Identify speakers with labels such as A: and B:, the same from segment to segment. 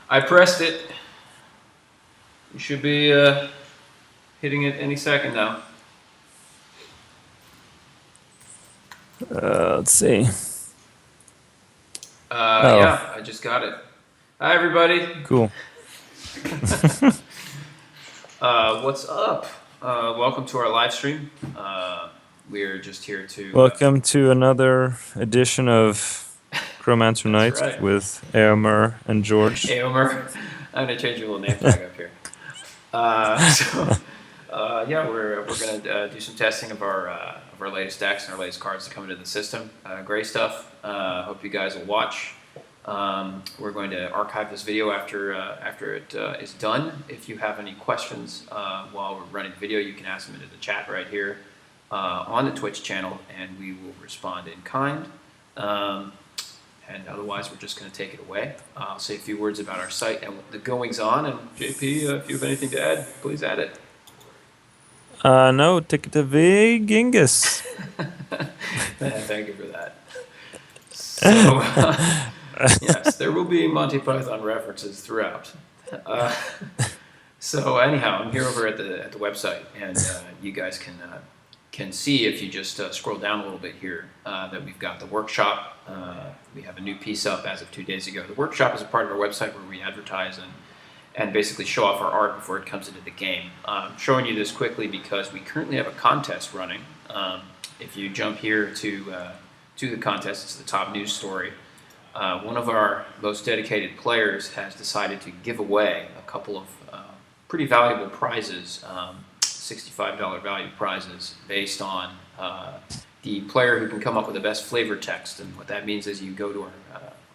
A: I pressed it. You should be hitting it any second now.
B: Let's see.
A: Yeah, I just got it. Hi, everybody.
B: Cool.
A: What's up? Welcome to our live stream. We're just here to...
B: Welcome to another edition of Chromancer Night
A: right.
B: with Eomer and George.
A: Eomer. I'm going to change your little name tag up here. Yeah, we're going to do some testing of our latest decks and our latest cards that come into the system. Great stuff. Hope you guys will watch. We're going to archive this video after it is done. If you have any questions while we're running the video, you can ask them into the chat right here on the Twitch channel, and we will respond in kind. And otherwise, we're just going to take it away. I'll say a few words about our site and the goings on. And JP, if you have anything to add, please add it.
B: No, take it away, Genghis.
A: Thank you for that. So, yes, there will be Monty Python references throughout. So anyhow, I'm here over at the website, and you guys can see if you just scroll down a little bit here that we've got the workshop. We have a new piece up as of 2 days ago. The workshop is a part of our website where we advertise and basically show off our art before it comes into the game. I'm showing you this quickly because we currently have a contest running. If you jump here to the contest, it's the top news story. One of our most dedicated players has decided to give away a couple of pretty valuable prizes, $65 value prizes, based on the player who can come up with the best flavor text. And what that means is you go to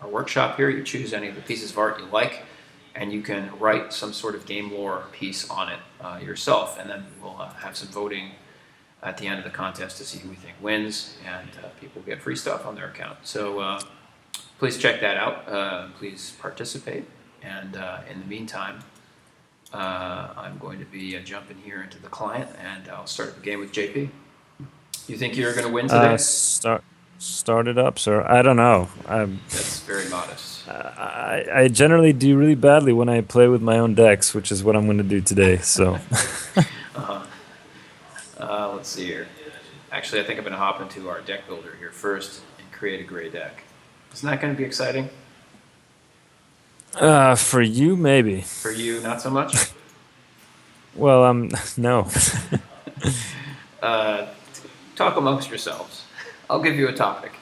A: our workshop here, you choose any of the pieces of art you like, and you can write some sort of game lore piece on it yourself. And then we'll have some voting at the end of the contest to see who we think wins, and people get free stuff on their account. So please check that out. Please participate. And in the meantime, I'm going to be jumping here into the client, and I'll start up the game with JP. You think you're going to win today?
B: Start it up, sir. I don't know.
A: That's very modest.
B: I generally do really badly when I play with my own decks, which is what I'm going to do today. So.
A: Let's see here. Actually, I think I'm going to hop into our deck builder here first and create a gray deck. Isn't that going to be exciting?
B: For you, maybe.
A: For you, not so much?
B: Well, no.
A: Talk amongst yourselves. I'll give you a topic.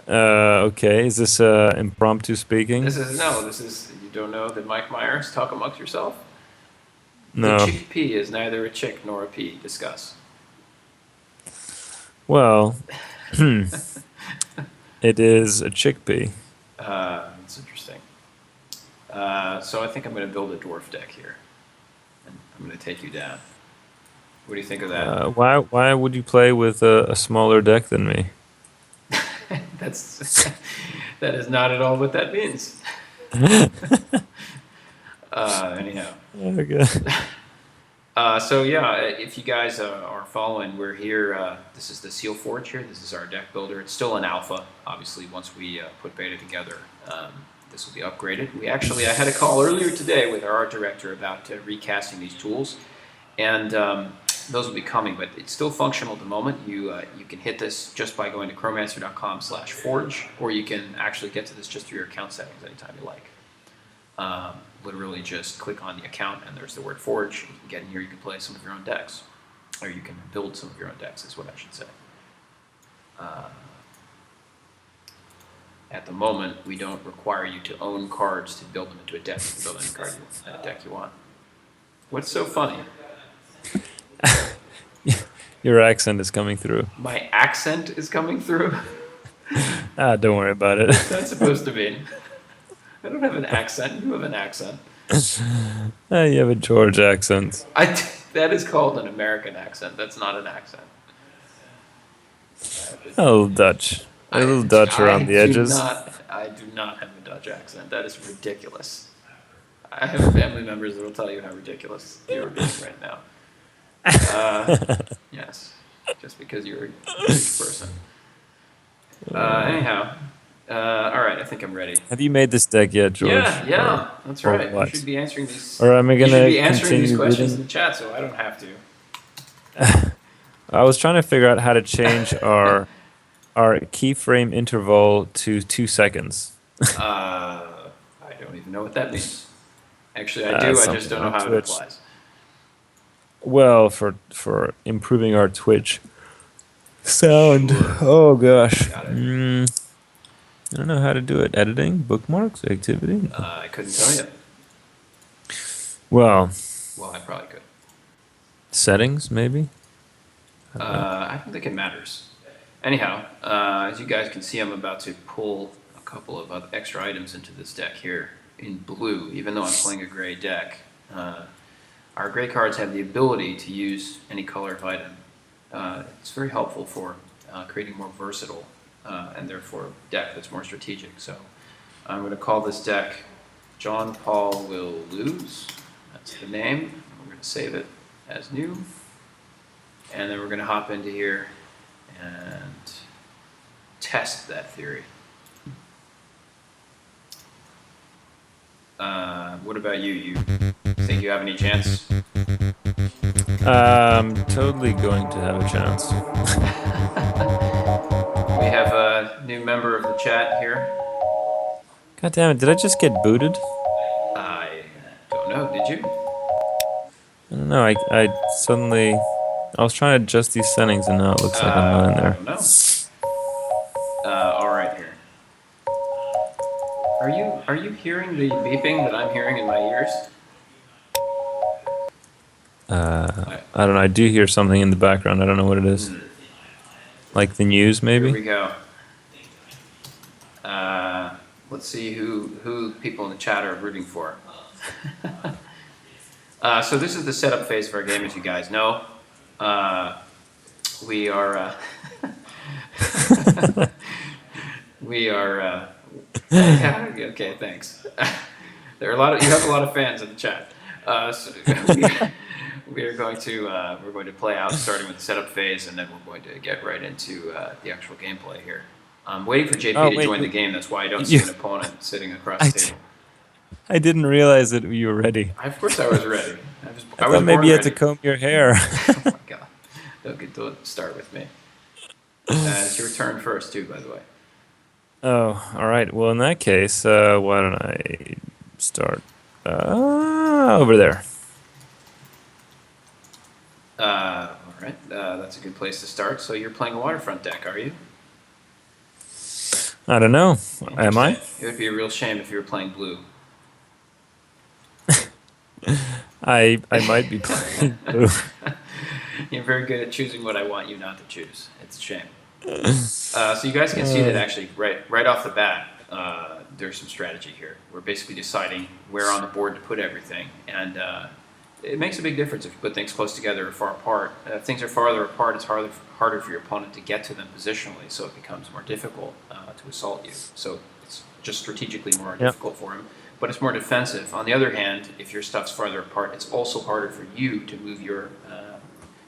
B: Okay, is this impromptu speaking?
A: This is, you don't know the Mike Myers, talk amongst yourself?
B: No.
A: The chickpea is neither a chick nor a pea. Discuss.
B: Well, it is a chickpea.
A: That's interesting. So I think I'm going to build a dwarf deck here. And I'm going to take you down. What do you think of that?
B: Why would you play with a smaller deck than me?
A: That is not at all what that means. Anyhow.
B: Okay.
A: So yeah, if you guys are following, we're here. This is the Seal Forge here. This is our deck builder. It's still in alpha. Obviously, once we put beta together, this will be upgraded. I had a call earlier today with our art director about recasting these tools, and those will be coming. But it's still functional at the moment. You can hit this just by going to chromancer.com/forge, or you can actually get to this just through your account settings anytime you like. Literally just click on the account and there's the word forge. You can get in here, you can play some of your own decks. Or you can build some of your own decks is what I should say. At the moment, we don't require you to own cards to build them into a deck. You can build any deck you want. What's so funny?
B: Your accent is coming through.
A: My accent is coming through?
B: Don't worry about it.
A: What's that supposed to mean? I don't have an accent. You have an accent.
B: You have a George accent.
A: That is called an American accent. That's not an accent.
B: A little Dutch. A little Dutch around the edges.
A: I do not have a Dutch accent. That is ridiculous. I have family members that will tell you how ridiculous you're being right now. Yes. Just because you're a British person. Anyhow. All right, I think I'm ready.
B: Have you made this deck yet, George?
A: Yeah, yeah, that's
B: Or
A: right. You should
B: what?
A: be answering these.
B: Or am I
A: You should
B: gonna
A: be answering these
B: continue
A: questions in
B: reading?
A: the chat, so I don't have to.
B: I was trying to figure out how to change our keyframe interval to 2 seconds.
A: I don't even know what that means. Actually, I do. I just
B: Something
A: don't know
B: on
A: how it
B: Twitch.
A: applies.
B: Well, for improving our Twitch sound.
A: Sure,
B: Oh gosh.
A: got it.
B: I don't know how to do it. Editing, bookmarks, activity.
A: I couldn't tell you.
B: Well,
A: Well, I probably could.
B: settings maybe. I don't know.
A: I don't think it matters. Anyhow, as you guys can see, I'm about to pull a couple of other extra items into this deck here in blue, even though I'm playing a gray deck. Our gray cards have the ability to use any color of item. It's very helpful for creating more versatile and therefore deck that's more strategic. So I'm going to call this deck John Paul Will Lose. That's the name. We're going to save it as new. And then we're going to hop into here and test that theory. What about you? You think you have any chance?
B: Totally going to have a chance.
A: We have a new member of the chat here.
B: God damn it! Did I just get booted?
A: I don't know. Did you?
B: I don't know. I suddenly I was trying to adjust these settings and now it looks like I'm not in
A: I
B: there.
A: don't know. All right, here. Are you hearing the beeping that I'm hearing in my ears?
B: I don't know. I do hear something in the background. I don't know what it is. Like the news,
A: Here we
B: maybe.
A: go. Let's see who people in the chat are rooting for. So this is the setup phase of our game, as you guys know. We are we are yeah, okay. Thanks. There are you have a lot of fans in the chat. So we are going to we're going to play out starting with the setup phase, and then we're going to get right into the actual gameplay here. I'm waiting for JP to
B: wait,
A: join the game. That's why I don't see an opponent sitting across the table.
B: I didn't realize that you were ready.
A: Of course, I was ready. I was
B: Thought maybe you had to
A: ready.
B: comb your hair.
A: Oh my god! Don't start with me. It's your turn first, too, by the way.
B: Oh, all right. Well, in that case, why don't I start over there?
A: All right, that's a good place to start. So you're playing a waterfront deck, are you?
B: I don't know. Am I?
A: It would be a real shame if you were playing blue.
B: I might be playing blue.
A: You're very good at choosing what I want you not to choose. It's a shame. So you guys can see that actually right off the bat, there's some strategy here. We're basically deciding where on the board to put everything, and it makes a big difference if you put things close together or far apart. If things are farther apart, it's harder for your opponent to get to them positionally, so it becomes more difficult to assault you. So it's just strategically more difficult for him, but it's more defensive. On the other hand, if your stuff's farther apart, it's also harder for you to move your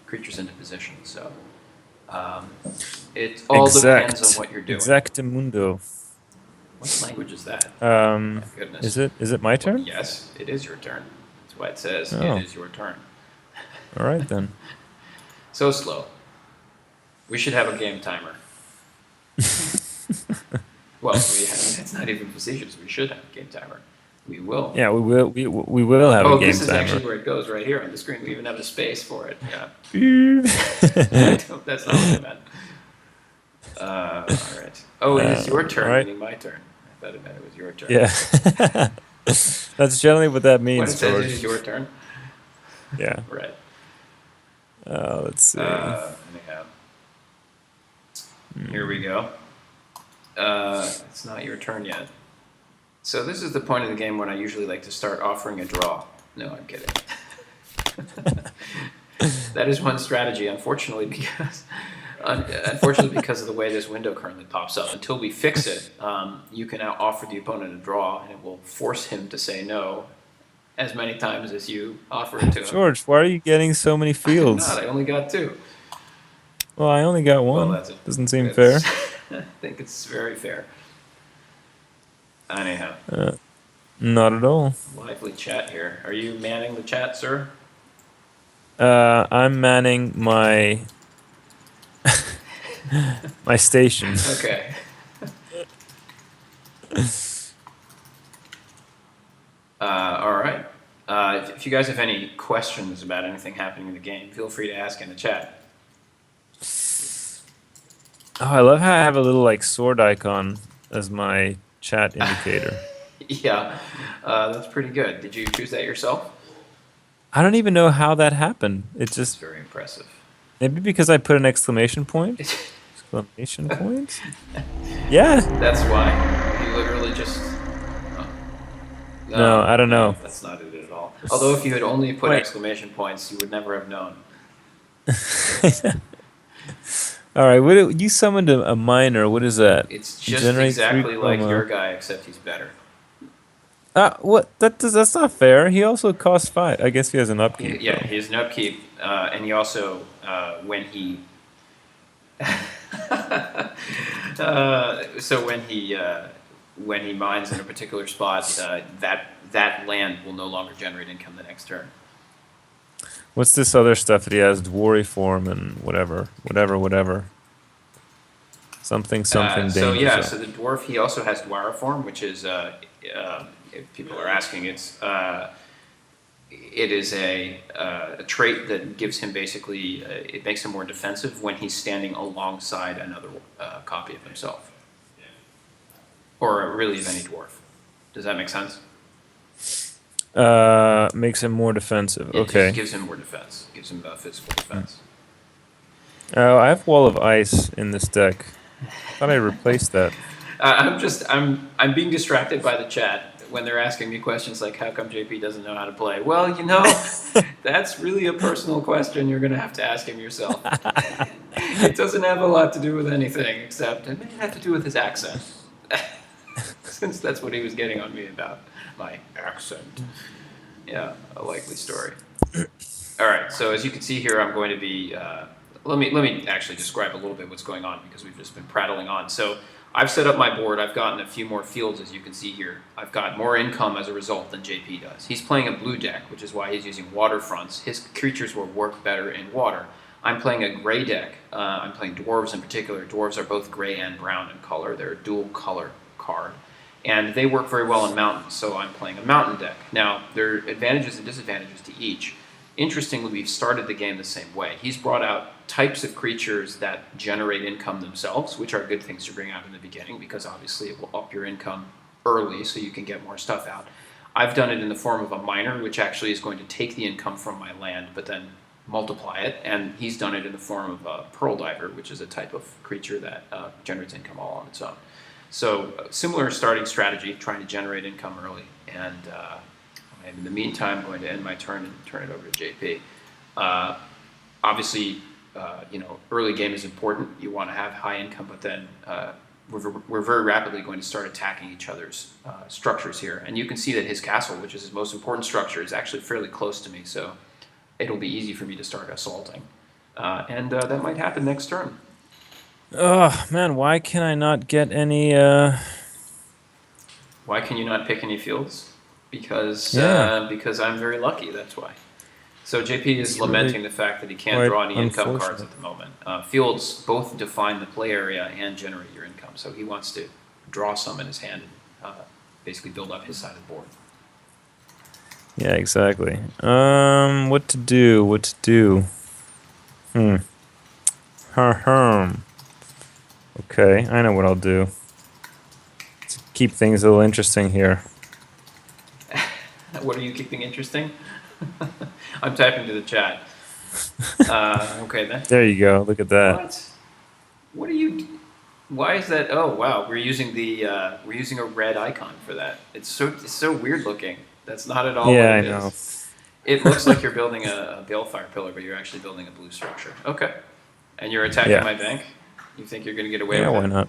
A: creatures into position. So it all depends on what you're doing.
B: Exactamundo.
A: What language is that?
B: My
A: goodness.
B: Is it my turn?
A: Yes, it is your turn. That's why it says
B: Oh.
A: it is your turn.
B: All right then.
A: So slow. We should have a game timer. Well, it's not even facetious. We should have a game timer. We will.
B: Yeah, we will. We will have a game
A: this is
B: timer.
A: actually where it goes right here on the screen. We even have a space for it. Yeah. That's not what I meant. All right. Oh, it is your turn,
B: all right.
A: meaning my turn. I thought it meant it was your turn.
B: Yeah. That's generally what that
A: When
B: means,
A: it says
B: George.
A: it is your turn.
B: Yeah.
A: Right.
B: Let's see.
A: Anyhow. Here we go. It's not your turn yet. So this is the point of the game when I usually like to start offering a draw. No, I'm kidding. That is one strategy, unfortunately, because of the way this window currently pops up. Until we fix it, you can now offer the opponent a draw, and it will force him to say no as many times as you offer it to him.
B: George, why are you getting so many fields?
A: I only got 2.
B: Well, I only got one.
A: Well, that's it.
B: Doesn't seem fair.
A: I think it's very fair. Anyhow,
B: Not at all.
A: lively chat here. Are you manning the chat, sir?
B: I'm manning my station.
A: Okay. All right. If you guys have any questions about anything happening in the game, feel free to ask in the chat.
B: Oh, I love how I have a little like sword icon as my chat indicator.
A: Yeah, that's pretty good. Did you choose that yourself?
B: I don't even know how that happened. It
A: It's
B: just
A: very impressive.
B: maybe because I put an exclamation point. Exclamation point? Yeah.
A: That's why. You literally just. Oh.
B: No,
A: No,
B: I don't
A: no,
B: know.
A: that's not it at all. Although if you had only put
B: Wait.
A: exclamation points, you would never have known.
B: All right. You summoned a miner? What is that?
A: It's just
B: Generate three
A: exactly like
B: chroma.
A: your guy, except he's better.
B: What? That's not fair. He also costs 5. I guess he has an upkeep
A: Yeah,
B: though.
A: he has an upkeep, and he also, when he. So when he mines in a particular spot, that land will no longer generate income the next turn.
B: What's this other stuff that he has? Dwarry form and whatever. Something
A: So
B: danger
A: yeah,
B: zone.
A: so the dwarf, he also has dwarf form, which is if people are asking, it is a trait that gives him basically it makes him more defensive when he's standing alongside another copy of himself, or really of any dwarf. Does that make sense?
B: Makes him more defensive.
A: It just
B: Okay.
A: gives him more defense. Gives him physical defense.
B: Oh, I have Wall of Ice in this deck. Thought I replaced that.
A: I'm being distracted by the chat when they're asking me questions like, how come JP doesn't know how to play? Well, that's really a personal question you're going to have to ask him yourself. It doesn't have a lot to do with anything, except it may have to do with his accent. Since that's what he was getting on me about, my accent. Yeah, a likely story. All right, so as you can see here, I'm going to be, let me actually describe a little bit what's going on because we've just been prattling on. So I've set up my board. I've gotten a few more fields, as you can see here. I've got more income as a result than JP does. He's playing a blue deck, which is why he's using waterfronts. His creatures will work better in water. I'm playing a gray deck. I'm playing dwarves in particular. Dwarves are both gray and brown in color. They're a dual color card. And they work very well in mountains, so I'm playing a mountain deck. Now, there are advantages and disadvantages to each. Interestingly, we've started the game the same way. He's brought out types of creatures that generate income themselves, which are good things to bring out in the beginning because obviously it will up your income early so you can get more stuff out. I've done it in the form of a miner, which actually is going to take the income from my land but then multiply it, and he's done it in the form of a pearl diver, which is a type of creature that generates income all on its own. So similar starting strategy, trying to generate income early, and in the meantime, I'm going to end my turn and turn it over to JP. Obviously, early game is important. You want to have high income, but then we're very rapidly going to start attacking each other's structures here. And you can see that his castle, which is his most important structure, is actually fairly close to me, so it'll be easy for me to start assaulting. And that might happen next turn.
B: Oh man, why can I not get any?
A: Why can you not pick any fields? Because
B: Yeah.
A: because I'm very lucky. That's why. So JP is
B: It's
A: lamenting
B: really
A: the fact that he can't
B: quite
A: draw any income cards
B: unfortunate.
A: at the moment. Fields both define the play area and generate your income. So he wants to draw some in his hand and basically build up his side of the board.
B: Yeah, exactly. What to do? What to do? Okay, I know what I'll do. To keep things a little interesting here.
A: What are you keeping interesting? I'm typing to the chat. Okay then.
B: There you go. Look at that.
A: What? What are you? Why is that? Oh wow, we're using a red icon for that. It's so weird looking. That's not at all
B: Yeah,
A: what
B: I
A: it
B: know.
A: is. It looks like you're building a balefire pillar, but you're actually building a blue structure. Okay. And you're attacking
B: Yeah.
A: my bank? You think you're going to get away
B: Yeah,
A: with
B: why
A: it?
B: not?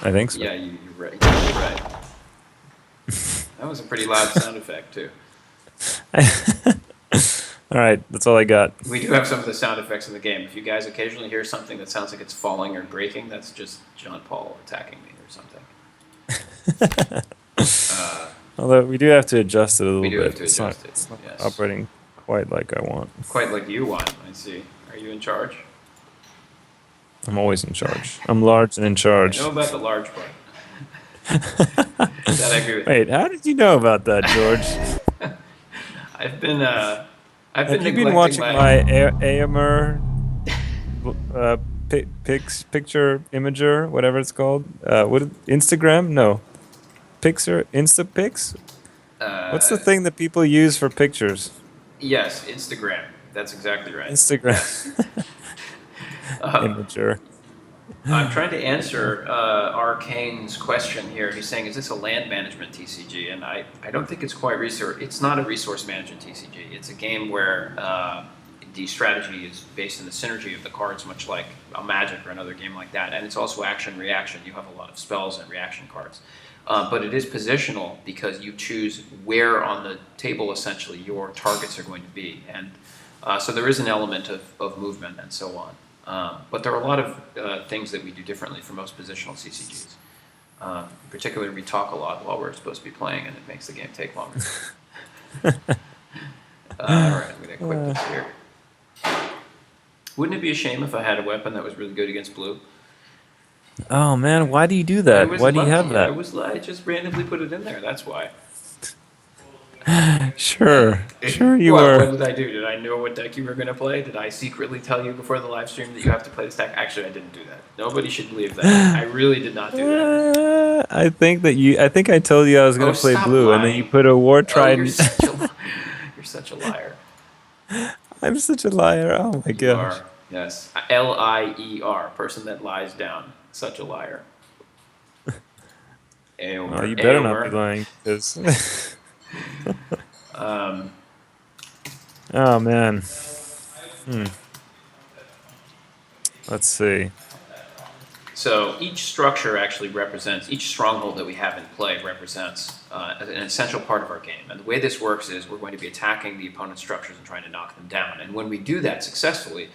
B: I think so.
A: Yeah, you're right. You're right. That was a pretty loud sound effect, too.
B: All right, that's all I got.
A: We do have some of the sound effects in the game. If you guys occasionally hear something that sounds like it's falling or breaking, that's just John Paul attacking me or something.
B: Although we do have to adjust it a
A: We
B: little
A: do have
B: bit.
A: to
B: It's not,
A: adjust it.
B: it's not
A: Yes,
B: operating quite like I want.
A: quite like you want. I see. Are you in charge?
B: I'm always in charge. I'm large and in
A: I know
B: charge.
A: about the large part. That I agree with you.
B: Wait, how did you know about that, George?
A: I've been I've
B: Have
A: been
B: you been
A: neglecting
B: watching
A: my.
B: my AMR picture imager, whatever it's called? Instagram? No, Pixar, Instapics. What's the
A: Uh,
B: thing that people use for pictures?
A: yes, Instagram. That's exactly right.
B: Instagram
A: Yes. Um,
B: imager.
A: I'm trying to answer Arcane's question here. He's saying, "Is this a land management TCG?" And I don't think it's quite resource. It's not a resource management TCG. It's a game where the strategy is based on the synergy of the cards, much like a Magic or another game like that. And it's also action reaction. You have a lot of spells and reaction cards. But it is positional because you choose where on the table essentially your targets are going to be, and so there is an element of movement and so on. But there are a lot of things that we do differently from most positional CCGs. In particular, we talk a lot while we're supposed to be playing, and it makes the game take longer. All right, I'm going to equip this here. Wouldn't it be a shame if I had a weapon that was really good against blue?
B: Oh man, why do you do
A: I
B: that?
A: was
B: Why do you have
A: lucky.
B: that?
A: I just randomly put it in there. That's why.
B: Sure, sure you
A: What
B: were.
A: did I do? Did I know what deck you were going to play? Did I secretly tell you before the live stream that you have to play this deck? Actually, I didn't do that. Nobody should believe that. I really did not do that.
B: I think that you. I think I told you I was
A: Oh,
B: gonna play
A: stop
B: blue, and then you
A: lying.
B: put a war
A: Oh, you're
B: trident.
A: such a you're such a liar.
B: I'm such a liar. Oh my
A: You
B: gosh.
A: are. Yes. Lier, person that lies down. Such a liar.
B: Well,
A: Aomer.
B: you better not be
A: Aomer.
B: lying, because.
A: Um,
B: Oh man. Hmm. Let's see.
A: so each structure actually represents, each stronghold that we have in play represents an essential part of our game. And the way this works is we're going to be attacking the opponent's structures and trying to knock them down. And when we do that successfully,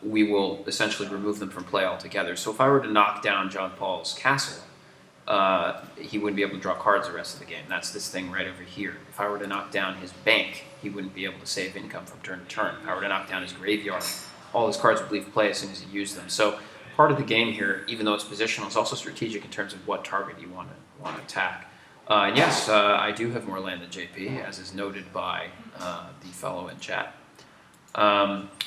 A: we will essentially remove them from play altogether. So if I were to knock down John Paul's castle, he wouldn't be able to draw cards the rest of the game. That's this thing right over here. If I were to knock down his bank, he wouldn't be able to save income from turn to turn. If I were to knock down his graveyard, all his cards would leave play as soon as he used them. So part of the game here, even though it's positional, is also strategic in terms of what target you want to attack. And yes, I do have more land than JP, as is noted by the fellow in chat.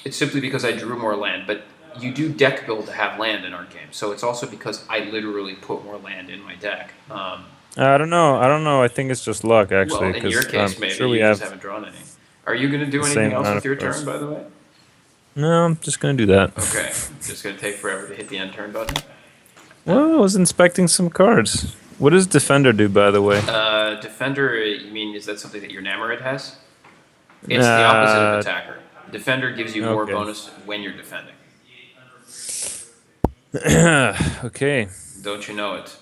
A: It's simply because I drew more land, but you do deck build to have land in our game, so it's also because I literally put more land in my deck.
B: I don't know. I don't know. I think it's just luck, actually,
A: Well, in your
B: because
A: case, maybe
B: sure we
A: you just
B: have
A: haven't drawn any. Are you going to do
B: the
A: anything
B: same
A: else
B: amount
A: with
B: of
A: your
B: cards.
A: turn, by the way?
B: No, I'm just gonna do that.
A: Okay, just going to take forever to hit the end turn button.
B: Well, I was inspecting some cards. What does Defender do, by the way?
A: Defender, you mean, is that something that your Namorid has? It's the opposite of attacker. Defender gives you more
B: Okay.
A: bonus when you're defending.
B: Okay.
A: Don't you know it?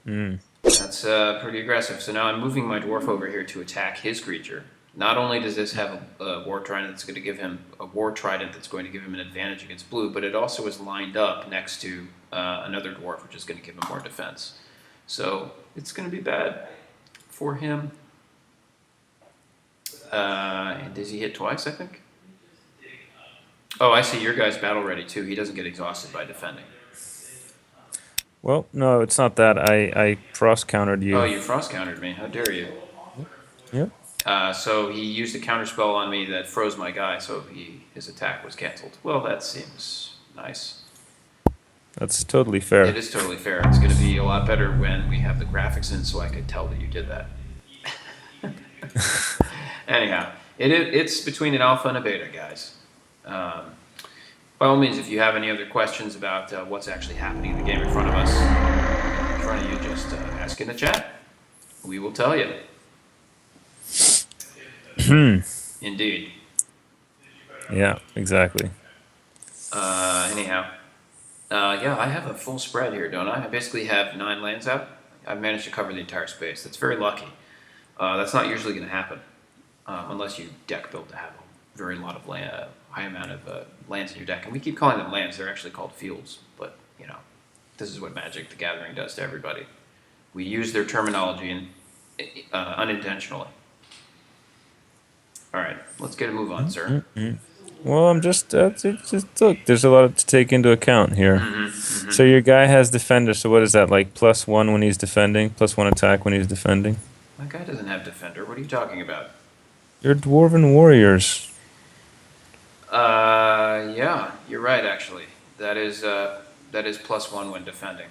B: Hmm.
A: That's pretty aggressive. So now I'm moving my dwarf over here to attack his creature. Not only does this have a war trident that's going to give him an advantage against blue, but it also is lined up next to another dwarf, which is going to give him more defense. So it's going to be bad for him. And does he hit twice? I think. Oh, I see. Your guy's battle ready too. He doesn't get exhausted by defending.
B: Well, no, it's not that. I frost countered you.
A: Oh, you frost countered me. How dare you?
B: Yep.
A: So he used a counter spell on me that froze my guy, so his attack was canceled. Well, that seems nice.
B: That's totally fair.
A: It is totally fair. It's going to be a lot better when we have the graphics in, so I could tell that you did that. Anyhow, it's between an alpha and a beta, guys. By all means, if you have any other questions about what's actually happening in the game in front of us, in front of you, just ask in the chat. We will tell you. Indeed.
B: Yeah, exactly.
A: Anyhow, yeah, I have a full spread here, don't I? I basically have 9 lands out. I've managed to cover the entire space. That's very lucky. That's not usually going to happen, unless you deck build to have a very lot of land, high amount of lands in your deck. And we keep calling them lands. They're actually called fields. But, you know, this is what Magic the Gathering does to everybody. We use their terminology unintentionally. All right, let's get a move on, sir.
B: Well, I'm just look. There's a lot to take into account here. So your guy has defender. So what is that, like +1 when he's defending, +1 attack when he's defending?
A: My guy doesn't have defender. What are you talking about?
B: You're dwarven warriors.
A: Yeah, you're right. Actually, that is +1 when defending.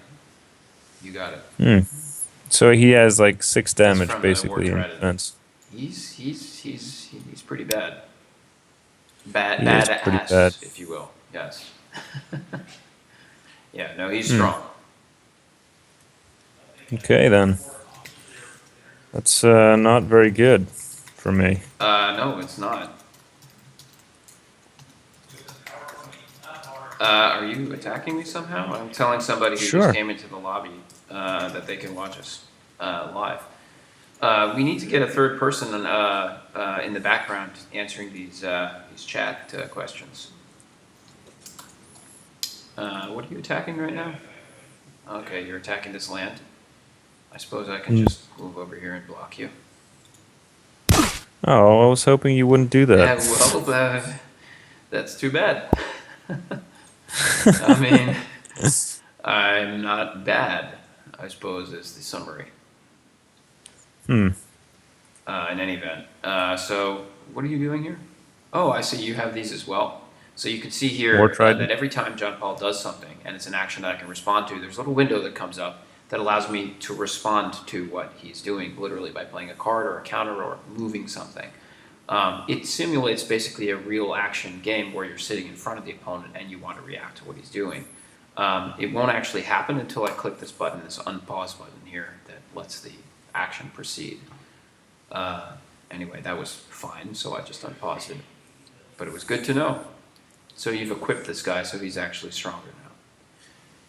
A: You got it.
B: So he has like 6
A: That's
B: damage
A: from the War
B: basically in
A: Trident.
B: defense.
A: He's pretty bad. Bad
B: He is pretty
A: ass,
B: bad.
A: if you will. Yes. Yeah. No, he's strong.
B: Okay then. That's not very good for me.
A: No, it's not. Are you attacking me somehow? I'm telling somebody who
B: Sure.
A: just came into the lobby that they can watch us live. We need to get a third person in the background answering these chat questions. What are you attacking right now? Okay, you're attacking this land. I suppose I can just move over here and block you.
B: Oh, I was hoping you wouldn't do that.
A: Yeah, well, that's too bad. I mean, I'm not bad, I suppose, is the summary. In any event. So, what are you doing here? Oh, I see you have these as well. So you can see here that every time John Paul does something, and it's an action that I can respond to, there's a little window that comes up that allows me to respond to what he's doing, literally by playing a card or a counter or moving something. It simulates basically a real action game where you're sitting in front of the opponent and you want to react to what he's doing. It won't actually happen until I click this button, this unpause button here that lets the action proceed. Anyway, that was fine, so I just unpaused it. But it was good to know. So you've equipped this guy so he's actually stronger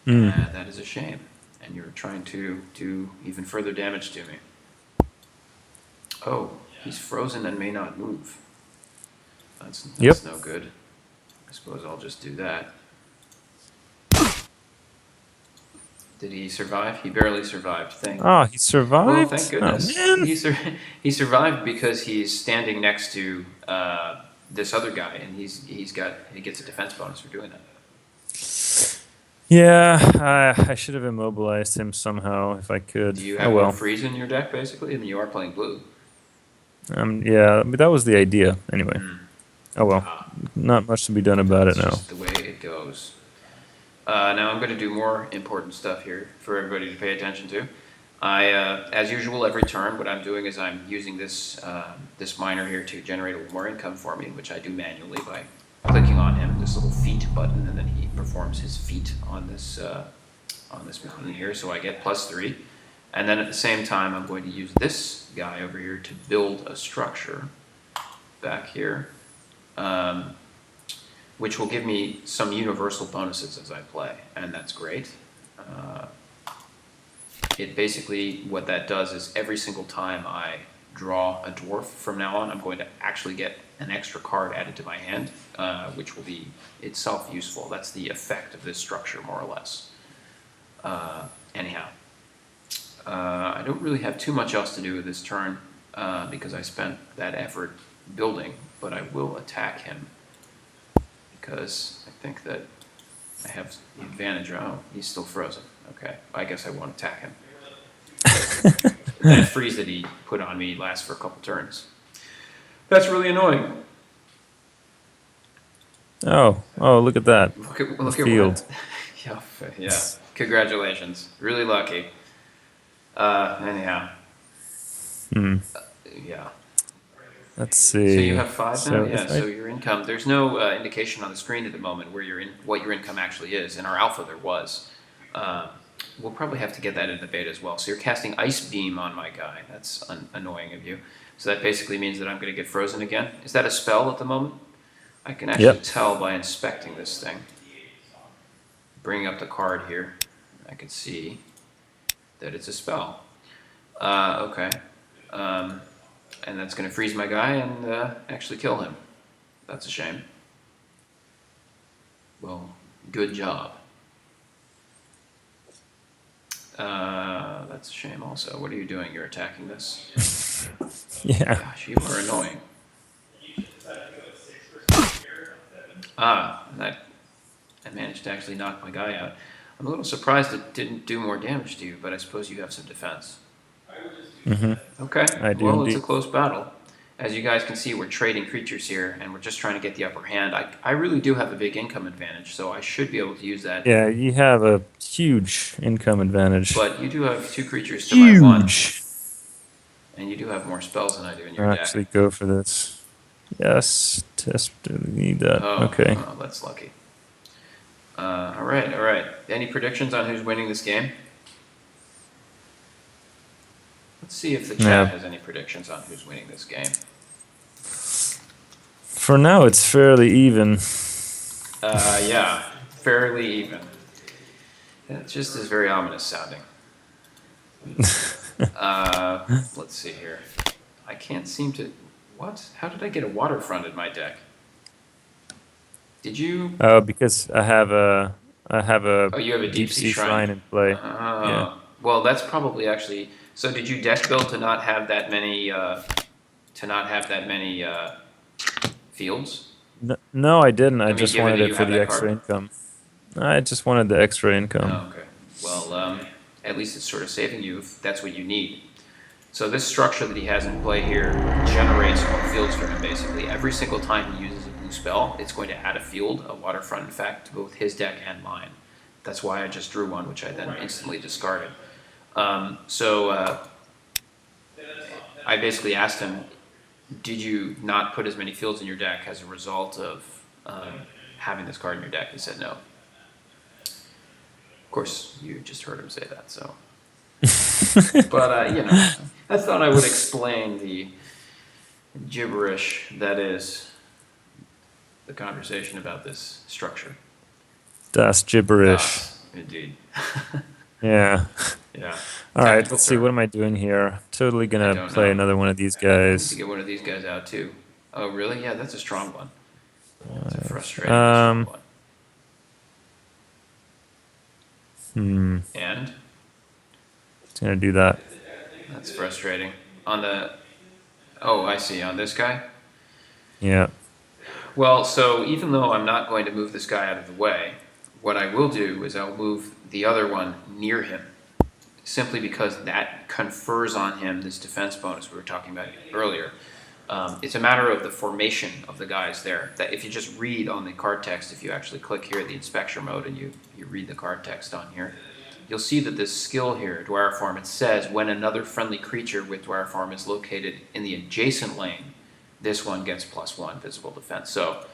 A: now. That is a shame. And you're trying to do even further damage to me. Oh, he's frozen and may not move. That's no good. I suppose I'll just do that. Did he survive? He barely survived.
B: He survived?
A: Well, thank goodness.
B: Oh, man.
A: He survived because he's standing next to this other guy, and he gets a defense bonus for doing that.
B: Yeah, I should have immobilized him somehow if I could.
A: Do you have no freeze in your deck, basically? I mean, you are playing blue.
B: Yeah, but that was the idea, anyway. Oh well, not much to be done about it now.
A: Just the way it goes. Now I'm going to do more important stuff here for everybody to pay attention to. As usual, every turn, what I'm doing is I'm using this miner here to generate a little more income for me, which I do manually by clicking on him, this little feat button, and then he performs his feat on this mountain here, so I get +3. And then at the same time, I'm going to use this guy over here to build a structure back here, which will give me some universal bonuses as I play, and that's great. It basically, what that does is every single time I draw a dwarf from now on, I'm going to actually get an extra card added to my hand, which will be itself useful. That's the effect of this structure, more or less. Anyhow, I don't really have too much else to do with this turn because I spent that effort building, but I will attack him because I think that I have the advantage. Oh, he's still frozen. Okay, I guess I won't attack him. That freeze that he put on me lasts for a couple turns. That's really annoying.
B: Oh, look at that.
A: Look at
B: field.
A: Yeah. Congratulations. Really lucky. Anyhow. Yeah.
B: Let's see.
A: So you have 5 now? Yeah, so your income, there's no indication on the screen at the moment what your income actually is. In our alpha there was. We'll probably have to get that in the beta as well. So you're casting Ice Beam on my guy. That's annoying of you. So that basically means that I'm going to get frozen again. Is that a spell at the moment? I can actually tell by inspecting this thing. Bringing up the card here, I can see that it's a spell. Okay. And that's going to freeze my guy and actually kill him. That's a shame. Well, good job. That's a shame also. What are you doing? You're attacking this?
B: Yeah.
A: Gosh, you are annoying. That I managed to actually knock my guy out. I'm a little surprised it didn't do more damage to you, but I suppose you have some defense. Okay,
B: I do
A: well, it's
B: indeed.
A: a close battle. As you guys can see, we're trading creatures here, and we're just trying to get the upper hand. I really do have a big income advantage, so I should be able to use that.
B: Yeah, you have a huge income advantage.
A: But you do have 2 creatures to my 1,
B: Huge.
A: and you do have more spells than I do in your
B: I'll
A: deck.
B: actually go for this. Yes, desperately need that. Okay.
A: Oh, that's lucky. All right, all right. Any predictions on who's winning this game? Let's see if the chat has any predictions on who's winning this game.
B: For now, it's fairly even.
A: Yeah, fairly even. It just is very ominous sounding. Let's see here. I can't seem to... What? How did I get a waterfront in my deck? Did you...
B: Oh, because I have a
A: Oh, you have a
B: deep sea shrine in play. Yeah.
A: Well, that's probably actually... So did you deck build to not have that many... fields?
B: No, I didn't. I
A: mean,
B: just
A: given
B: wanted
A: that
B: it
A: you
B: for
A: have
B: the
A: that
B: extra
A: card?
B: income. I just wanted the extra income.
A: Oh, okay. Well, at least it's sort of saving you if that's what you need. So this structure that he has in play here generates more fields for him, basically. Every single time he uses a blue spell, it's going to add a field, a waterfront, in fact, to both his deck and mine. That's why I just drew one, which I then instantly discarded. I basically asked him, did you not put as many fields in your deck as a result of having this card in your deck? He said no. Of course, you just heard him say that, so. But, I thought I would explain the gibberish that is the conversation about this structure.
B: That's gibberish.
A: Das, indeed.
B: Yeah.
A: Yeah.
B: All right,
A: Tactical
B: let's see.
A: turn.
B: What am I doing here? Totally
A: I
B: gonna
A: don't
B: play
A: know.
B: another one of these
A: I need to
B: guys.
A: get one of these guys out, too. Oh, really? Yeah, that's a strong one. It's a frustrating strong one. And?
B: It's gonna do that.
A: That's frustrating. On the... Oh, I see. On this guy?
B: Yeah.
A: Well, so even though I'm not going to move this guy out of the way, what I will do is I'll move the other one near him, simply because that confers on him this defense bonus we were talking about earlier. It's a matter of the formation of the guys there. That if you just read on the card text, if you actually click here at the inspection mode and you read the card text on here, you'll see that this skill here, Dwyer Form, it says when another friendly creature with Dwyer Form is located in the adjacent lane, this one gets +1 visible defense. So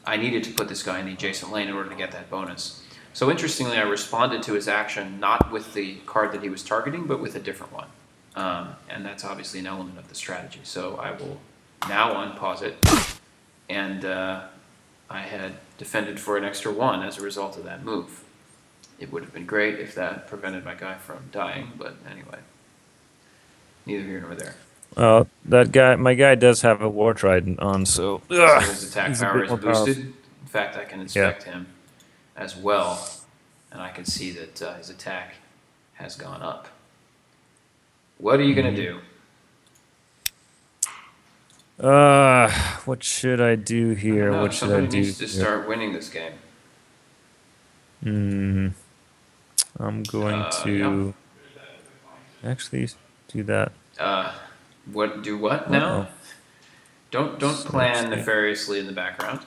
A: I needed to put this guy in the adjacent lane in order to get that bonus. So interestingly, I responded to his action not with the card that he was targeting, but with a different one. And that's obviously an element of the strategy. So I will now unpause it. And I had defended for an extra 1 as a result of that move. It would have been great if that prevented my guy from dying, but anyway, neither here nor there.
B: Well, my guy does have a War Trident on, so
A: So his attack
B: he's a
A: power
B: bit
A: is
B: more
A: boosted.
B: powerful.
A: In fact, I can inspect him as well, and I can see that his attack has gone up. What are you going to do?
B: What should I do here? What should I
A: Somebody
B: do
A: needs to
B: here?
A: start winning this game.
B: I'm going to actually do that.
A: Do what now?
B: Uh-oh.
A: Don't plan nefariously in the background.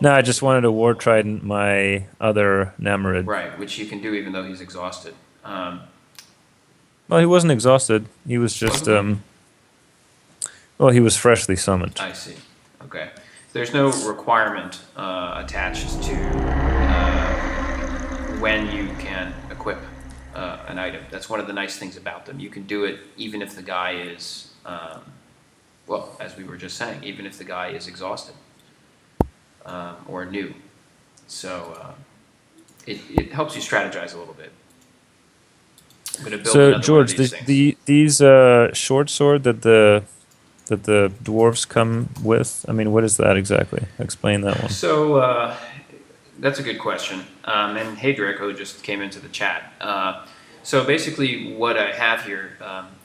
B: No, I just wanted to War Trident my other Namarad.
A: Right, which you can do even though he's exhausted.
B: Well, he wasn't exhausted. He was just well, he was freshly summoned.
A: I see. Okay. There's no requirement attached to when you can equip an item. That's one of the nice things about them. You can do it even if the guy is, well, as we were just saying, even if the guy is exhausted or new. So it helps you strategize a little bit. I'm gonna build
B: So,
A: another
B: George,
A: one of these
B: these short sword that the dwarves come with, I mean, what is that exactly? Explain that one.
A: So That's a good question. And hey, Draco just came into the chat. So basically, what I have here,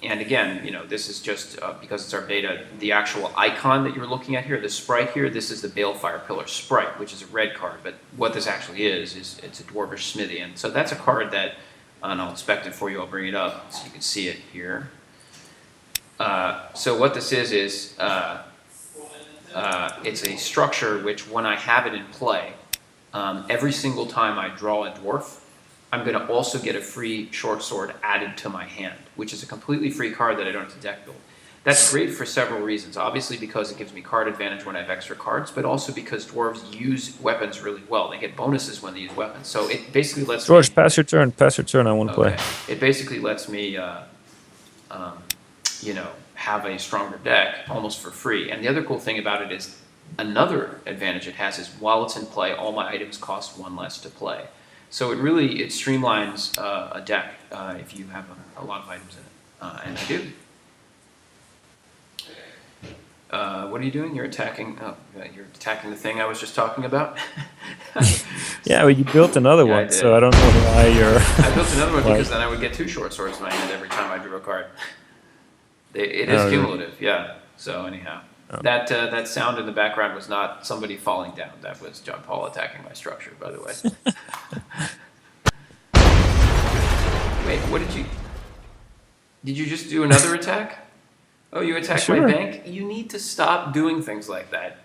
A: and again, this is just because it's our beta. The actual icon that you're looking at here, the sprite here, this is the Balefire Pillar sprite, which is a red card. But what this actually is it's a Dwarvish Smithy, and so that's a card that, and I'll inspect it for you. I'll bring it up so you can see it here. So what this is it's a structure which, when I have it in play, every single time I draw a dwarf, I'm going to also get a free short sword added to my hand, which is a completely free card that I don't have to deck build. That's great for several reasons. Obviously because it gives me card advantage when I have extra cards, but also because dwarves use weapons really well. They get bonuses when they use weapons. So it basically lets
B: George,
A: me...
B: pass your turn. Pass your turn. I want to play.
A: It basically lets me, have a stronger deck almost for free. And the other cool thing about it is, another advantage it has is while it's in play, all my items cost one less to play. So it streamlines a deck if you have a lot of items in it, and I do. What are you doing? You're attacking. Oh, you're attacking the thing I was just talking about.
B: Yeah, well, you built another one, so I don't know why you're.
A: I built another one because then I would get 2 short swords in my hand every time I drew a card. It is cumulative, yeah. So anyhow. Oh. That sound in the background was not somebody falling down. That was John Paul attacking my structure, by the way. Wait, what did you... Did you just do another attack? Oh, you attacked my bank? You need to stop doing things like that.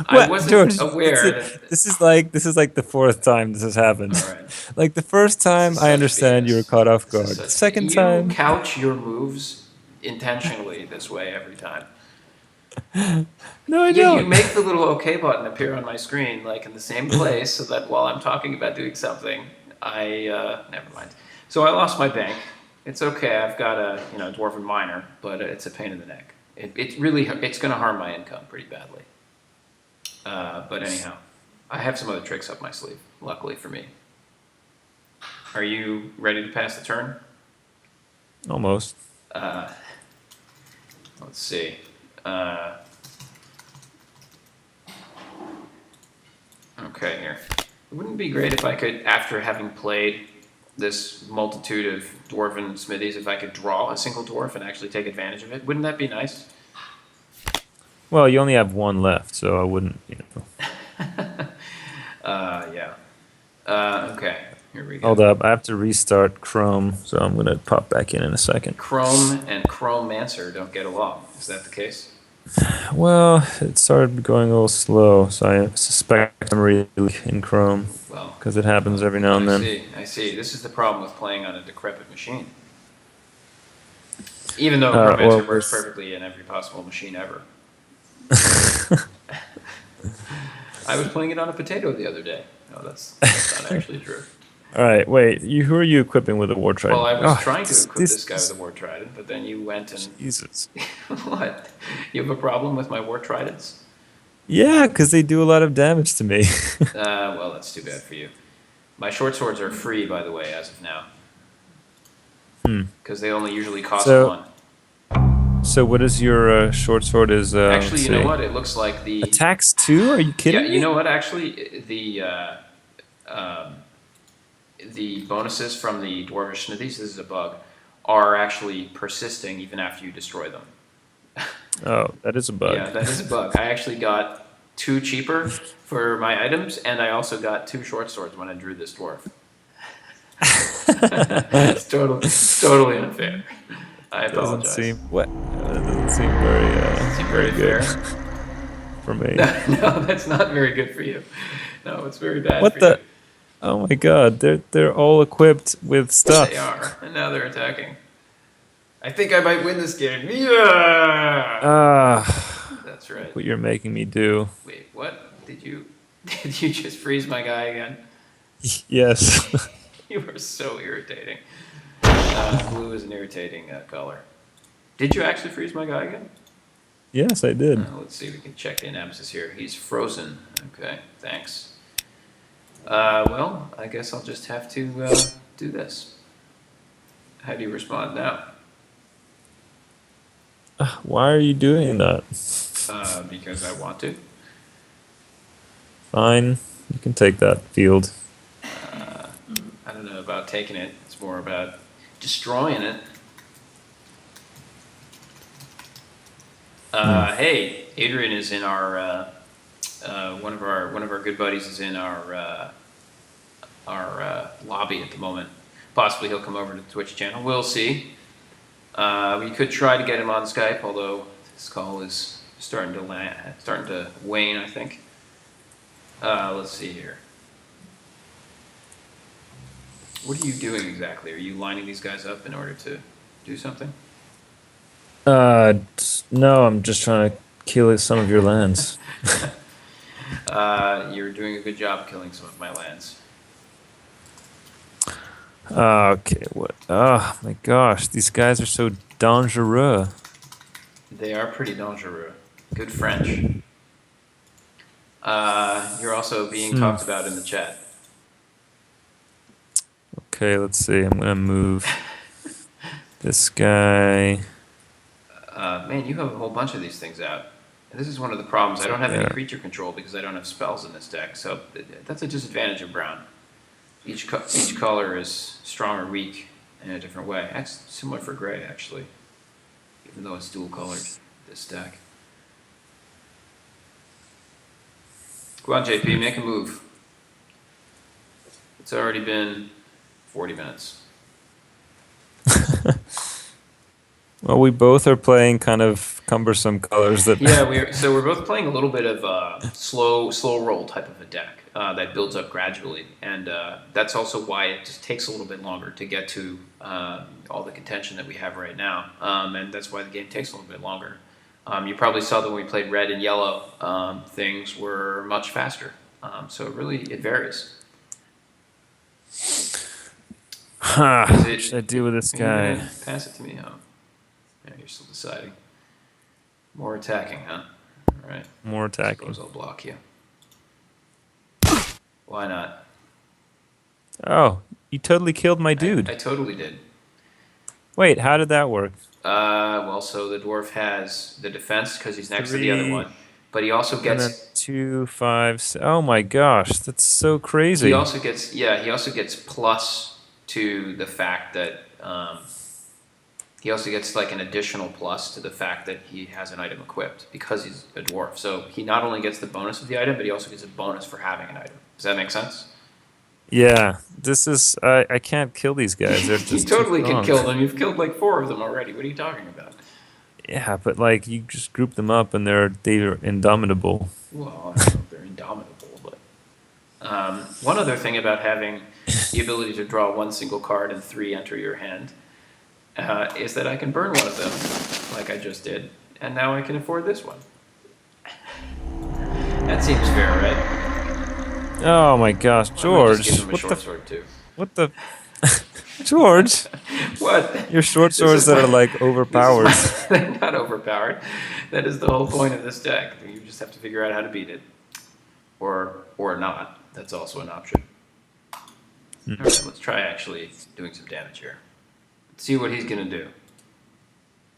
A: I wasn't
B: George,
A: aware.
B: This is like the 4th time this has happened.
A: All right.
B: Like the first time, I understand you were caught off guard. The second time...
A: You couch your moves intentionally this way every time.
B: No, I don't.
A: You make the little OK button appear on my screen, like in the same place, so that while I'm talking about doing something, never mind. So I lost my bank. It's okay. I've got a dwarven miner, but it's a pain in the neck. It's going to harm my income pretty badly. But anyhow, I have some other tricks up my sleeve. Luckily for me. Are you ready to pass the turn?
B: Almost.
A: Let's see. Okay, here. It wouldn't be great if I could, after having played this multitude of dwarven smithies, if I could draw a single dwarf and actually take advantage of it? Wouldn't that be nice?
B: Well, you only have one left, so I wouldn't,
A: Yeah. Okay, here we go.
B: Hold up, I have to restart Chrome, so I'm going to pop back in a second.
A: Chrome and Chromancer don't get along. Is that the case?
B: Well, it started going a little slow, so I suspect I'm really in Chrome.
A: Well,
B: because it happens every now and then.
A: I see. This is the problem with playing on a decrepit machine. Even though Chromancer works perfectly in every possible machine ever. I was playing it on a potato the other day. No, that's not actually true.
B: All right, wait. Who are you equipping with a war trident?
A: Well, I was trying to equip this guy with a war trident, but then you went and...
B: Jesus.
A: What? You have a problem with my war tridents?
B: Yeah, because they do a lot of damage to me.
A: Well, that's too bad for you. My short swords are free, by the way, as of now. Because they only usually cost 1.
B: So what is your short sword is...
A: Actually, you know what? It looks like the...
B: Attacks 2? Are you kidding me?
A: You know what? Actually, the bonuses from the Dwarvish Smithies, this is a bug, are actually persisting even after you destroy them.
B: Oh, that is a bug.
A: Yeah, that is a bug. I actually got 2 cheaper for my items, and I also got 2 short swords when I drew this dwarf. It's totally unfair. I apologize.
B: That doesn't seem very
A: fair
B: for me.
A: No, that's not very good for you. No, it's very bad
B: what
A: for
B: the?
A: you.
B: Oh my god, they're all equipped with stuff.
A: They are, and now they're attacking. I think I might win this game. Yeah! That's right.
B: What you're making me do.
A: Wait, what? Did you just freeze my guy again?
B: Yes.
A: You are so irritating. Blue is an irritating color. Did you actually freeze my guy again?
B: Yes, I did.
A: Let's see, we can check the analysis here. He's frozen. Okay, thanks. Well, I guess I'll just have to do this. How do you respond now?
B: Why are you doing that?
A: Because I want to.
B: Fine. You can take that field.
A: I don't know about taking it. It's more about destroying it. Hey, Adrian is in our one of our good buddies is in our lobby at the moment. Possibly he'll come over to the Twitch channel. We'll see. We could try to get him on Skype, although this call is starting to wane, I think. Let's see here. What are you doing exactly? Are you lining these guys up in order to do something?
B: No, I'm just trying to kill some of your lands.
A: You're doing a good job killing some of my lands.
B: Okay, what? Oh my gosh, these guys are so dangereux.
A: They are pretty dangereux. Good French. You're also being talked about in the chat.
B: Okay, let's see. I'm gonna move this guy.
A: Man, you have a whole bunch of these things out. And this is one of the problems. I don't have any creature control because I don't have spells in this deck, so that's a disadvantage of brown. Each color is strong or weak in a different way. That's similar for gray, actually, even though it's dual colored, this deck. Go on, JP, make a move. It's already been 40 minutes.
B: Well, we both are playing kind of cumbersome colors that.
A: Yeah, we're both playing a little bit of slow roll type of a deck that builds up gradually, and that's also why it just takes a little bit longer to get to all the contention that we have right now, and that's why the game takes a little bit longer. You probably saw that when we played red and yellow, things were much faster. So it varies.
B: What should I do with this guy?
A: Pass it to me, huh? Yeah, you're still deciding. More attacking, huh? All right.
B: More attacking.
A: I suppose I'll block you. Why not?
B: Oh, you totally killed my dude.
A: I totally did.
B: Wait, how did that work?
A: Well, so the dwarf has the defense because he's next to the other one, but he also gets
B: and then 2, 5. Oh my gosh, that's so crazy.
A: He also gets plus to the fact that he also gets like an additional plus to the fact that he has an item equipped because he's a dwarf. So he not only gets the bonus of the item, but he also gets a bonus for having an item. Does that make sense?
B: Yeah, this is. I can't kill these guys. They're just.
A: You totally can kill them. You've killed like 4 of them already. What are you talking about?
B: Yeah, but like you just group them up and they're indomitable.
A: Well, I don't know if they're indomitable, but one other thing about having the ability to draw 1 single card and 3 enter your hand is that I can burn one of them, like I just did, and now I can afford this one. That seems fair, right?
B: Oh my gosh, George!
A: Just give him a short sword too.
B: What the? George!
A: What?
B: Your short swords that are like overpowered.
A: They're not overpowered. That is the whole point of this deck. You just have to figure out how to beat it, or not. That's also an option. All right, let's try actually doing some damage here. Let's see what he's gonna do.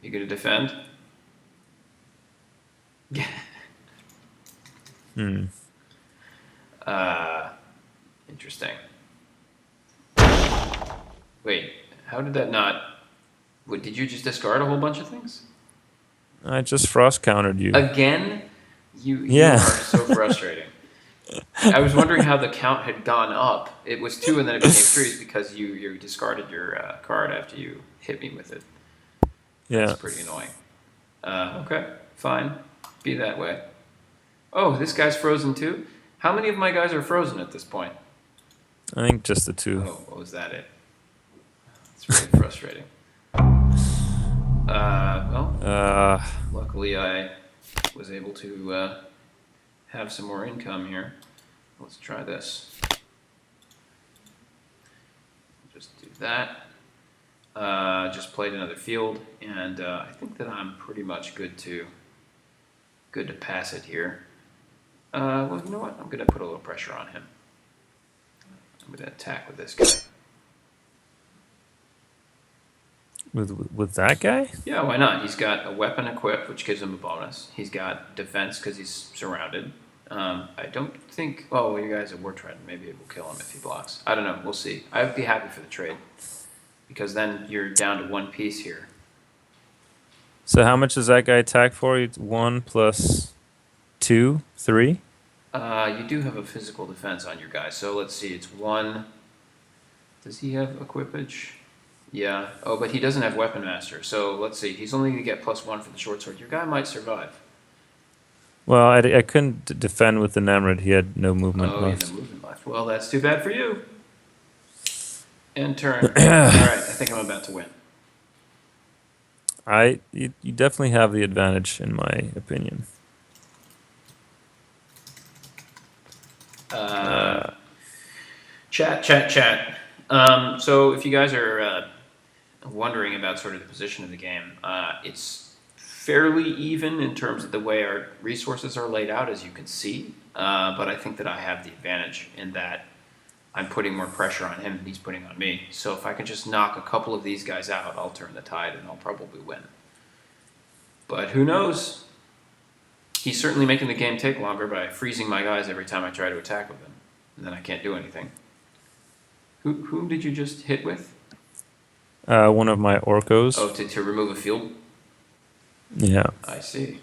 A: You gonna defend? Interesting. Wait, how did that not... What, did you just discard a whole bunch of things?
B: I just frost countered you.
A: Again? You
B: Yeah.
A: are so frustrating. I was wondering how the count had gone up. It was 2 and then it became 3 because you discarded your card after you hit me with it.
B: Yeah.
A: That's pretty annoying. Okay, fine. Be that way. Oh, this guy's frozen too? How many of my guys are frozen at this point?
B: I think just the 2.
A: Oh, what was that it? It's really frustrating. Luckily I was able to have some more income here. Let's try this. Just do that. Just played another field, and I think that I'm pretty much good to pass it here. Well, you know what? I'm going to put a little pressure on him. I'm going to attack with this guy.
B: With that guy?
A: Yeah, why not? He's got a weapon equipped, which gives him a bonus. He's got defense because he's surrounded. I don't think. Oh, well, you guys at War Trident. Maybe it will kill him if he blocks. I don't know. We'll see. I'd be happy for the trade because then you're down to one piece here.
B: So how much does that guy attack for? It's 1 plus 2, 3.
A: You do have a physical defense on your guy, so let's see. It's 1. Does he have equipage? Yeah. Oh, but he doesn't have Weapon Master. So let's see. He's only going to get +1 for the short sword. Your guy might survive.
B: Well, I couldn't defend with the Namrud. He had no movement
A: Oh,
B: left.
A: no movement left. Well, that's too bad for you. End turn. All right. I think I'm about to win.
B: You definitely have the advantage in my opinion.
A: Chat. So if you guys are wondering about sort of the position of the game, it's fairly even in terms of the way our resources are laid out, as you can see. But I think that I have the advantage in that I'm putting more pressure on him than he's putting on me. So if I can just knock a couple of these guys out, I'll turn the tide and I'll probably win. But who knows? He's certainly making the game take longer by freezing my guys every time I try to attack with him. And then I can't do anything. Whom did you just hit with?
B: One of my Orcos.
A: Oh, to remove a field?
B: Yeah.
A: I see.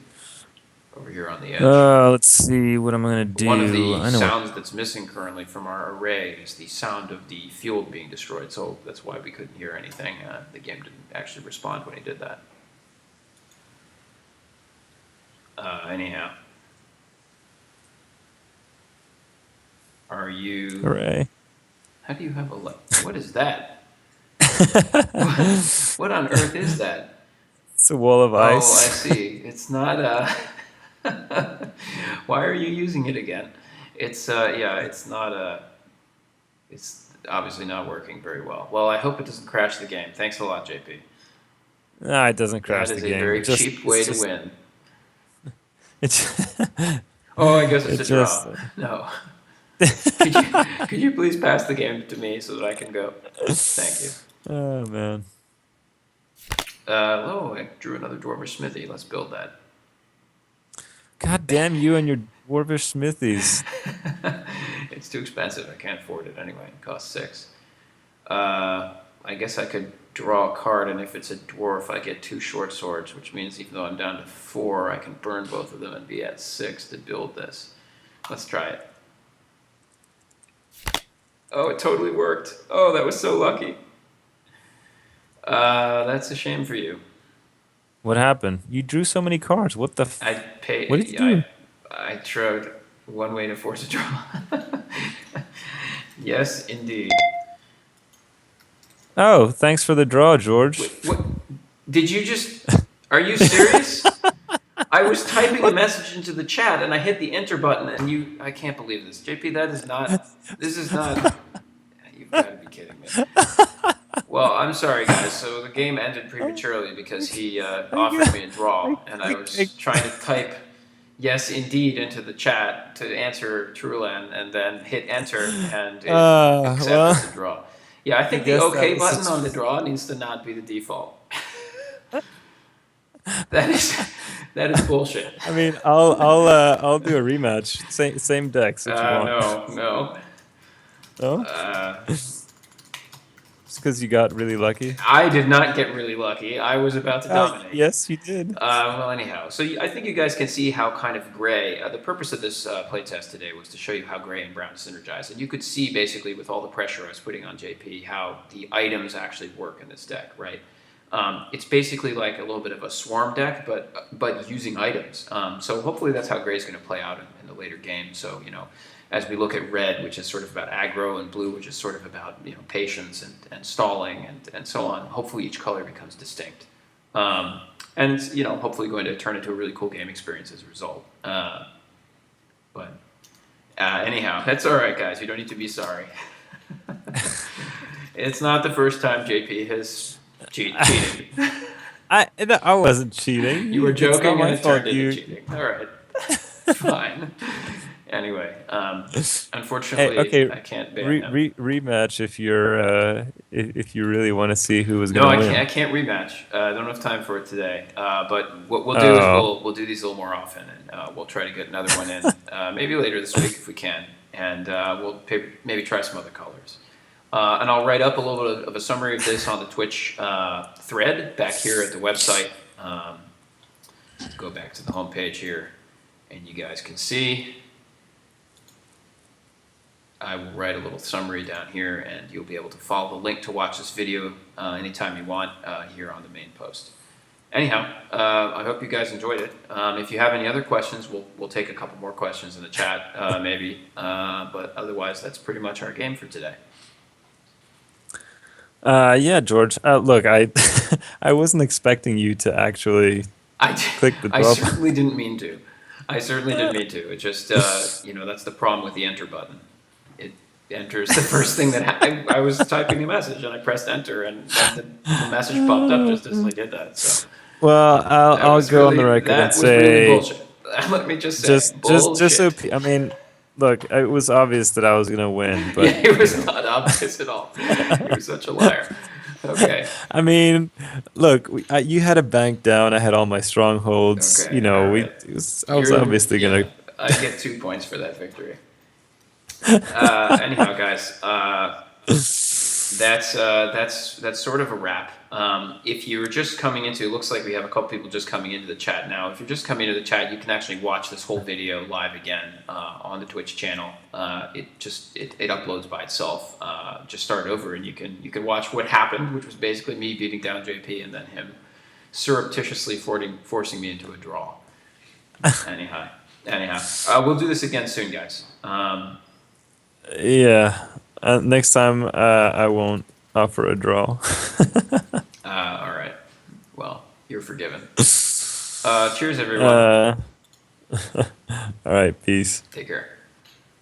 A: Over here on the edge.
B: Let's see what I'm gonna do.
A: One of the sounds that's missing currently from our array is the sound of the field being destroyed, so that's why we couldn't hear anything. The game didn't actually respond when he did that. Anyhow. Are you...
B: Hooray.
A: How do you have a... What is that? What on earth is that?
B: It's a wall of ice.
A: Oh, I see. It's not... Why are you using it again? It's it's not it's obviously not working very well. Well, I hope it doesn't crash the game. Thanks a lot, JP.
B: No, it doesn't crash the game.
A: That is a very cheap way to win.
B: It's
A: oh, I guess it's a draw. No. Could you please pass the game to me so that I can go? Thank you.
B: Oh man.
A: I drew another Dwarvish Smithy. Let's build that.
B: God damn you and your Dwarvish Smithies.
A: It's too expensive. I can't afford it anyway. It costs 6. I guess I could draw a card, and if it's a dwarf, I get 2 short swords, which means even though I'm down to 4, I can burn both of them and be at 6 to build this. Let's try it. Oh, it totally worked. Oh, that was so lucky. That's a shame for you.
B: What happened? You drew so many cards. What the
A: I paid.
B: What did you do?
A: I tried one way to force a draw. Yes, indeed.
B: Oh, thanks for the draw, George.
A: Wait, what? Did you just... Are you serious? I was typing a message into the chat and I hit the enter button and you... I can't believe this. JP, that is not... This is not... You've got to be kidding me. Well, I'm sorry, guys. So the game ended prematurely because he offered me a draw, and I was trying to type "yes, indeed" into the chat to answer Trulan, and then hit enter, and it accepted the draw. Yeah, I think the OK button on the draw needs to not be the default. That is bullshit.
B: I mean, I'll do a rematch. Same decks if you want.
A: No.
B: No? It's because you got really lucky.
A: I did not get really lucky. I was about to dominate.
B: Yes, you did.
A: Well, anyhow, so I think you guys can see how kind of gray. The purpose of this playtest today was to show you how gray and brown synergize, and you could see basically with all the pressure I was putting on JP how the items actually work in this deck, right? It's basically like a little bit of a swarm deck, but using items. So hopefully that's how gray is going to play out in the later game. So as we look at red, which is sort of about aggro, and blue, which is sort of about patience and stalling and so on. Hopefully each color becomes distinct, and it's hopefully going to turn into a really cool game experience as a result. But anyhow, that's all right, guys. You don't need to be sorry. It's not the first time JP has cheated.
B: I wasn't cheating.
A: You were joking and it turned into cheating. All right, fine. Anyway,
B: Hey,
A: unfortunately,
B: okay,
A: I can't ban him.
B: rematch if you really want to see who was
A: No,
B: gonna
A: I can't. I
B: win.
A: can't rematch. I don't have time for it today. But what we'll do is
B: Oh,
A: we'll do these a little more often, and we'll try to get another one in maybe later this week if we can, and maybe try some other colors. And I'll write up a little bit of a summary of this on the Twitch thread back here at the website. Go back to the homepage here, and you guys can see. I will write a little summary down here, and you'll be able to follow the link to watch this video anytime you want here on the main post. Anyhow, I hope you guys enjoyed it. If you have any other questions, we'll take a couple more questions in the chat, maybe. But otherwise, that's pretty much our game for today.
B: yeah, George. Look, I I wasn't expecting you to actually
A: I,
B: click the
A: I
B: drop.
A: certainly didn't mean to. I certainly didn't mean to. It just, that's the problem with the enter button. It enters the first thing that I was typing a message and I pressed enter and then the message popped up just as I did that. So
B: Well, I'll go on the record and
A: that was really
B: say
A: bullshit. Let me just say,
B: just so
A: bullshit.
B: I mean, look, it was obvious that I was gonna win,
A: Yeah,
B: but
A: it was not obvious at all. You're such a liar. Okay,
B: I mean, look, you had a bank down. I had all my strongholds.
A: okay, all right.
B: I was obviously
A: Yeah,
B: gonna.
A: I get 2 points for that victory. Anyhow, guys, that's sort of a wrap. If you're just coming into, it looks like we have a couple people just coming into the chat now. If you're just coming into the chat, you can actually watch this whole video live again on the Twitch channel. It uploads by itself. Just start over, and you can watch what happened, which was basically me beating down JP and then him surreptitiously forcing me into a draw. Anyhow, we'll do this again soon, guys.
B: Yeah. Next time, I won't offer a draw.
A: All right. Well, you're forgiven. Cheers, everyone.
B: uh, all right. Peace.
A: Take care.